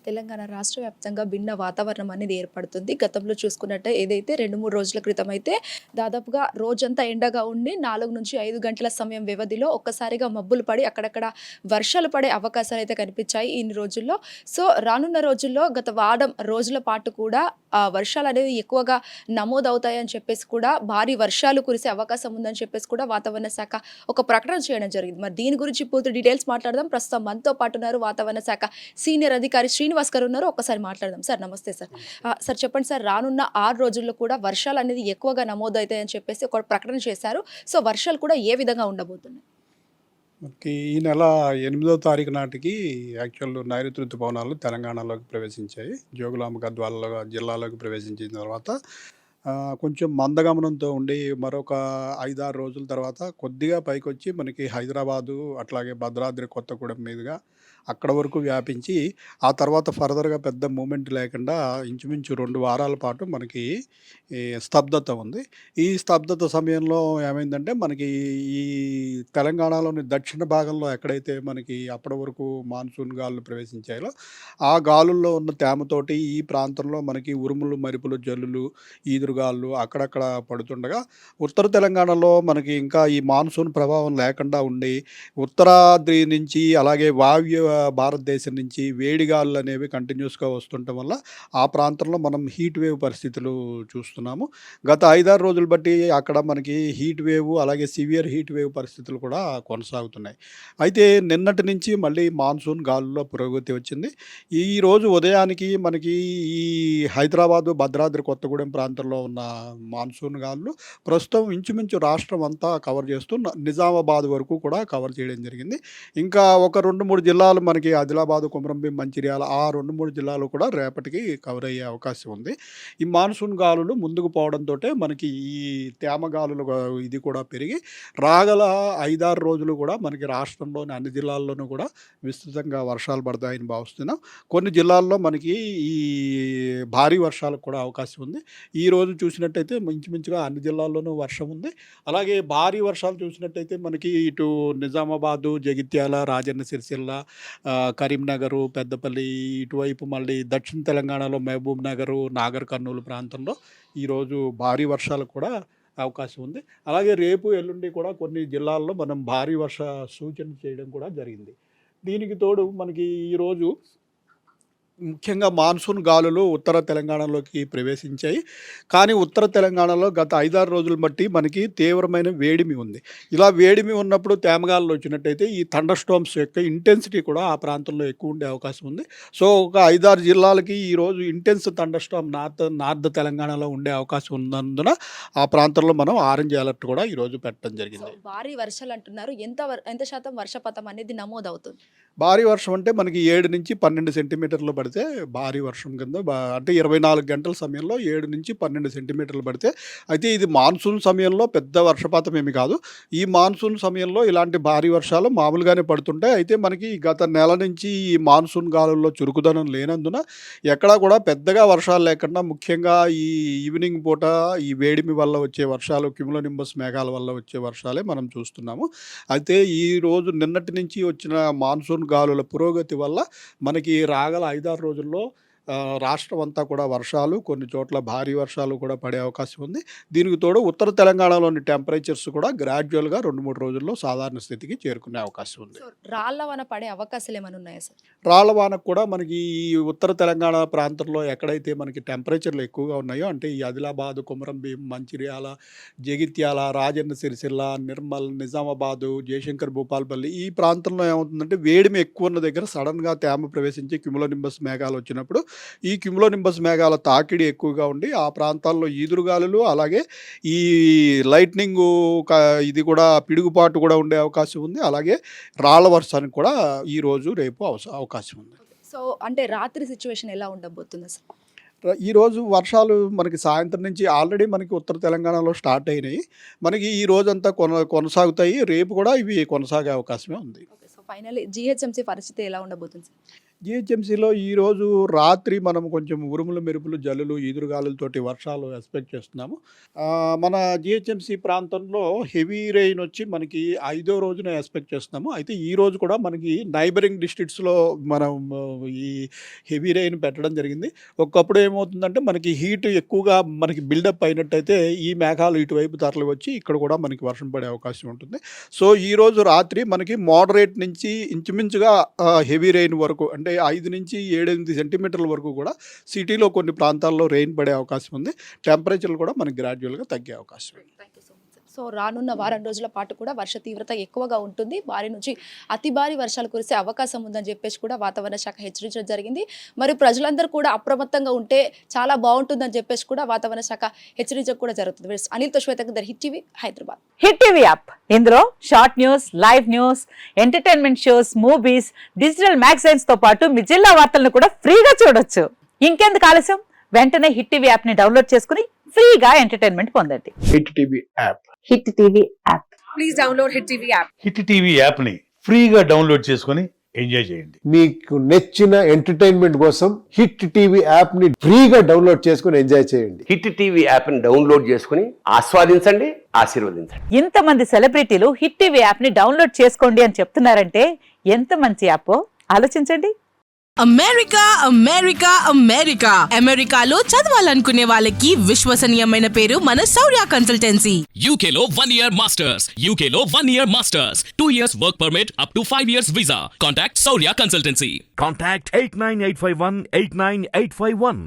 తెలంగాణ రాష్ట్ర వ్యాప్తంగా భిన్న వాతావరణం అనేది ఏర్పడుతుంది. గతంలో చూసుకున్నట్టే ఏదైతే 2, 3 రోజుల క్రితమైతే దాదాపుగా రోజంతా ఎండగా ఉండి 4-5 గంటల సమయం వ్యవధిలో ఒక్కసారిగా మబ్బులు పడి అక్కడక్కడ వర్షాలు పడే అవకాశాలైతే కనిపించాయి ఇన్ని రోజుల్లో. సో, రానున్న రోజుల్లో గత వారం రోజుల పాటు కూడా వర్షాలనేవి ఎక్కువగా నమోదవుతాయని చెప్పేసి కూడా భారీ వర్షాలు కురిసే అవకాశం ఉందని చెప్పేసి కూడా వాతావరణ శాఖ ఒక ప్రకటన చేయడం జరిగింది. మరి దీని గురించి పూర్తి డీటెయిల్స్ మాట్లాడదాం. ప్రస్తుతం మనతో పాటు ఉన్నారు వాతావరణ శాఖ సీనియర్ అధికారి శ్రీనివాస్ గారు ఉన్నారు. ఒక్కసారి మాట్లాడదాం. సార్ నమస్తే సార్. సార్ చెప్పండి సార్, రానున్న 6 రోజుల్లో కూడా వర్షాలు అనేది ఎక్కువగా నమోదవుతాయని చెప్పేసి ఒక ప్రకటన చేశారు. సో వర్షాలు కూడా ఏ విధంగా ఉండబోతున్నాయి? మనకి ఈ నెల 8వ తారీఖు నాటికి యాక్చువల్ నైరుతి ఋతుపవనాలు తెలంగాణలోకి ప్రవేశించాయి. జోగులాంబ గద్వాల జిల్లాలోకి ప్రవేశించిన తర్వాత కొంచెం మందగమనంతో ఉండి మరొక 5, 6 రోజుల తర్వాత కొద్దిగా పైకొచ్చి మనకి హైదరాబాదు, అట్లాగే భద్రాద్రి కొత్తగూడెం మీదుగా అక్కడ వరకు వ్యాపించి, ఆ తర్వాత ఫర్దర్‌గా పెద్ద మూవ్‌మెంట్ లేకుండా ఇంచుమించు 2 వారాల పాటు మనకి ఈ స్తబ్దత ఉంది. ఈ స్తబ్దత సమయంలో ఏమైందంటే, మనకి ఈ తెలంగాణలోని దక్షిణ భాగంలో ఎక్కడైతే మనకి అప్పటి వరకు మాన్సూన్ గాలులు ప్రవేశించాయో, ఆ గాలుల్లో ఉన్న తేమతోటి ఈ ప్రాంతంలో మనకి ఉరుములు, మెరుపులు, జల్లులు, ఈదురుగాలులు అక్కడక్కడ పడుతుండగా, ఉత్తర తెలంగాణలో మనకి ఇంకా ఈ మాన్సూన్ ప్రభావం లేకుండా ఉండి, ఉత్తరాద్రి నుంచి అలాగే వాయువ్య భారతదేశం నుంచి వేడి గాలులనేవి కంటిన్యూస్‌గా వస్తుంటం వల్ల ఆ ప్రాంతంలో మనం హీట్ వేవ్ పరిస్థితులు చూస్తున్నాము. గత 5, 6 రోజులు బట్టి అక్కడ మనకి హీట్ వేవ్ అలాగే సివియర్ హీట్ వేవ్ పరిస్థితులు కూడా కొనసాగుతున్నాయి. అయితే నిన్నటి నుంచి మళ్ళీ మాన్సూన్ గాలుల్లో పురోగతి వచ్చింది. ఈరోజు ఉదయానికి మనకి ఈ హైదరాబాదు, భద్రాద్రి కొత్తగూడెం ప్రాంతంలో ఉన్న మాన్సూన్ గాలులు ప్రస్తుతం ఇంచుమించు రాష్ట్రం అంతా కవర్ చేస్తూ నిజామాబాద్ వరకు కూడా కవర్ చేయడం జరిగింది. ఇంకా ఒక 2, 3 జిల్లాలు మనకి ఆదిలాబాదు, కొమరంభీం, మంచిర్యాల ఆ 2, 3 జిల్లాలు కూడా రేపటికి కవర్ అయ్యే అవకాశం ఉంది. ఈ మాన్సూన్ గాలులు ముందుకు పోవడంతోటే మనకి ఈ తేమ గాలులు ఇది కూడా పెరిగి రాగల 5, 6 రోజులు కూడా మనకి రాష్ట్రంలోని అన్ని జిల్లాల్లోనూ కూడా విస్తృతంగా వర్షాలు పడతాయని భావిస్తున్నాం. కొన్ని జిల్లాల్లో మనకి ఈ భారీ వర్షాలకు కూడా అవకాశం ఉంది. ఈరోజు చూసినట్టయితే ఇంచుమించుగా అన్ని జిల్లాల్లోనూ వర్షం ఉంది. అలాగే భారీ వర్షాలు చూసినట్టయితే మనకి ఇటు నిజామాబాదు, జగిత్యాల, రాజన్న సిరిసిల్ల, కరీంనగరు, పెద్దపల్లి, ఇటువైపు మళ్ళీ దక్షిణ తెలంగాణలో మహబూబ్ నగరు, నాగర్ కర్నూలు ప్రాంతంలో ఈరోజు భారీ వర్షాలకు కూడా అవకాశం ఉంది. అలాగే రేపు, ఎల్లుండి కూడా కొన్ని జిల్లాల్లో మనం భారీ వర్ష సూచన చేయడం కూడా జరిగింది. దీనికి తోడు మనకి ఈరోజు ముఖ్యంగా మాన్సూన్ గాలులు ఉత్తర తెలంగాణలోకి ప్రవేశించాయి. కానీ ఉత్తర తెలంగాణలో గత 5, 6 రోజులు బట్టి మనకి తీవ్రమైన వేడిమి ఉంది. ఇలా వేడిమి ఉన్నప్పుడు తేమగాలులు వచ్చినట్టయితే ఈ థండర్ స్టార్మ్స్ యొక్క ఇంటెన్సిటీ కూడా ఆ ప్రాంతంలో ఎక్కువ ఉండే అవకాశం ఉంది. సో, ఒక 5, 6 జిల్లాలకి ఈరోజు ఇంటెన్స్ థండర్ స్టార్మ్ నార్త్ తెలంగాణలో ఉండే అవకాశం ఉన్నందున ఆ ప్రాంతంలో మనం ఆరెంజ్ అలర్ట్ కూడా ఈరోజు పెట్టడం సో, జరిగింది. భారీ వర్షాలు అంటున్నారు. ఎంత శాతం వర్షపాతం అనేది నమోదవుతుంది? భారీ వర్షం అంటే మనకి 7-12 సెంటీమీటర్లు పడితే భారీ వర్షం కింద అంటే 24 గంటల సమయంలో 7-12 సెంటీమీటర్లు పడితే, అయితే ఇది మాన్సూన్ సమయంలో పెద్ద వర్షపాతం ఏమి కాదు. ఈ మాన్సూన్ సమయంలో ఇలాంటి భారీ వర్షాలు మామూలుగానే పడుతుంటాయి. అయితే మనకి గత నెల నుంచి ఈ మాన్సూన్ గాలుల్లో చురుకుదనం లేనందున ఎక్కడా కూడా పెద్దగా వర్షాలు లేకుండా ముఖ్యంగా ఈ ఈవినింగ్ పూట ఈ వేడిమి వల్ల వచ్చే వర్షాలు, క్యుములోనింబస్ మేఘాల వల్ల వచ్చే వర్షాలే మనం చూస్తున్నాము. అయితే ఈరోజు నిన్నటి నుంచి వచ్చిన మాన్సూన్ గాలుల పురోగతి వల్ల మనకి రాగల 5, 6 రోజుల్లో రాష్ట్రం అంతా కూడా వర్షాలు, కొన్ని చోట్ల భారీ వర్షాలు కూడా పడే అవకాశం ఉంది. దీనికి తోడు ఉత్తర తెలంగాణలోని టెంపరేచర్స్ కూడా గ్రాడ్యువల్‌గా 2, 3 రోజుల్లో సాధారణ స్థితికి చేరుకునే అవకాశం ఉంది. సో, రాళ్ళ వాన పడే అవకాశాలు ఏమైనా ఉన్నాయా సార్? రాళ్ల వానకు కూడా మనకి ఈ ఉత్తర తెలంగాణ ప్రాంతంలో ఎక్కడైతే మనకి టెంపరేచర్లు ఎక్కువగా ఉన్నాయో, అంటే ఈ ఆదిలాబాదు, కొమరంభీం, మంచిర్యాల, జగిత్యాల, రాజన్న సిరిసిల్ల, నిర్మల్, నిజామాబాదు, జయశంకర్ భూపాలపల్లి ఈ ప్రాంతంలో ఏమవుతుందంటే వేడిమి ఎక్కువ ఉన్న దగ్గర సడన్‌గా తేమ ప్రవేశించి క్యుములోనింబస్ మేఘాలు వచ్చినప్పుడు ఈ క్యుములోనింబస్ మేఘాల తాకిడి ఎక్కువగా ఉండి ఆ ప్రాంతాల్లో ఈదురుగాలులు అలాగే ఈ లైట్నింగు ఇది కూడా పిడుగుపాటు కూడా ఉండే అవకాశం ఉంది. అలాగే రాళ్ల వర్షానికి కూడా ఈరోజు, రేపు అవకాశం ఉంది. సో, అంటే రాత్రి సిట్యుయేషన్ ఎలా ఉండబోతుంది సార్? ఈరోజు వర్షాలు మనకి సాయంత్రం నుంచి ఆల్రెడీ మనకి ఉత్తర తెలంగాణలో స్టార్ట్ అయినాయి. మనకి ఈ రోజంతా కొనసాగుతాయి. రేపు కూడా ఇవి కొనసాగే అవకాశమే ఉంది. ఓకే. సో, ఫైనల్లీ జీహెచ్ఎంసీ పరిస్థితి ఎలా ఉండబోతుంది సార్? జీహెచ్ఎంసీలో ఈరోజు రాత్రి మనం కొంచెం ఉరుములు మెరుపులు జల్లులు ఈదురుగాలులతోటి వర్షాలు ఎక్స్పెక్ట్ చేస్తున్నాము. మన జీహెచ్ఎంసీ ప్రాంతంలో హెవీ రెయిన్ వచ్చి మనకి 5వ రోజున ఎక్స్పెక్ట్ చేస్తున్నాము. అయితే ఈ రోజు కూడా మనకి నైబరింగ్ డిస్ట్రిక్ట్స్‌లో మనం ఈ హెవీ రెయిన్ పెట్టడం జరిగింది. ఒకప్పుడు ఏమవుతుందంటే మనకి హీట్ ఎక్కువగా మనకి బిల్డప్ అయినట్టయితే ఈ మేఘాలు ఇటువైపు తరలి వచ్చి ఇక్కడ కూడా మనకి వర్షం పడే అవకాశం ఉంటుంది. సో ఈరోజు రాత్రి మనకి మోడరేట్ నుంచి ఇంచుమించుగా హెవీ రెయిన్ వరకు అంటే 5 నుంచి 7, 8 సెంటీమీటర్ల వరకు కూడా సిటీలో కొన్ని ప్రాంతాల్లో రెయిన్ పడే అవకాశం ఉంది. టెంపరేచర్లు కూడా మనకి గ్రాడ్యువల్‌గా తగ్గే అవకాశం ఉంది. సో రానున్న వారం రోజుల పాటు కూడా వర్ష తీవ్రత ఎక్కువగా ఉంటుంది. భారీ నుంచి అతి భారీ వర్షాలు కురిసే అవకాశం ఉందని చెప్పేసి కూడా వాతావరణ శాఖ హెచ్చరించడం జరిగింది. మరి ప్రజలందరూ కూడా అప్రమత్తంగా ఉంటే చాలా బాగుంటుందని చెప్పేసి కూడా వాతావరణ శాఖ హెచ్చరించడం కూడా జరుగుతుంది. అనిల్తో Shweta hit TV Hyderabad. Hit TV app ఇందులో short news, live news, entertainment shows, movies, digital magazines తో పాటు మీ జిల్లా వార్తలను కూడా ఫ్రీగా చూడొచ్చు. ఇంకెందుకు ఆలస్యం, వెంటనే హిట్ టీవీ యాప్ ని డౌన్లోడ్ చేసుకుని ఫ్రీగా ఎంటర్టైన్మెంట్ పొందండి. Hit TV app. Hit TV app. Please download Hit TV app. Hit TV యాప్ని ఫ్రీగా డౌన్లోడ్ చేసుకొని ఎంజాయ్ చేయండి. మీకు నచ్చిన ఎంటర్టైన్మెంట్ కోసం హిట్ టీవీ యాప్ ని ఫ్రీగా డౌన్లోడ్ చేసుకుని ఎంజాయ్ చేయండి. హిట్ టీవీ యాప్ని డౌన్లోడ్ చేసుకుని ఆస్వాదించండి, ఆశీర్వదించండి. ఇంతమంది సెలబ్రిటీలు హిట్ టీవీ యాప్ ని డౌన్లోడ్ చేసుకోండి అని చెప్తున్నారంటే ఎంత మంచి యాప్ ఆలోచించండి. అమెరికా అమెరికా అమెరికా అమెరికాలో చదవాలనుకునే వాళ్ళకి విశ్వసనీయమైన పేరు మన శౌర్య కన్సల్టెన్సీ. UK లో 1 year masters. UK లో 1 year masters. 2 years work permit up to 5 years visa. Contact Saurya Consultancy. Contact 89851 89851.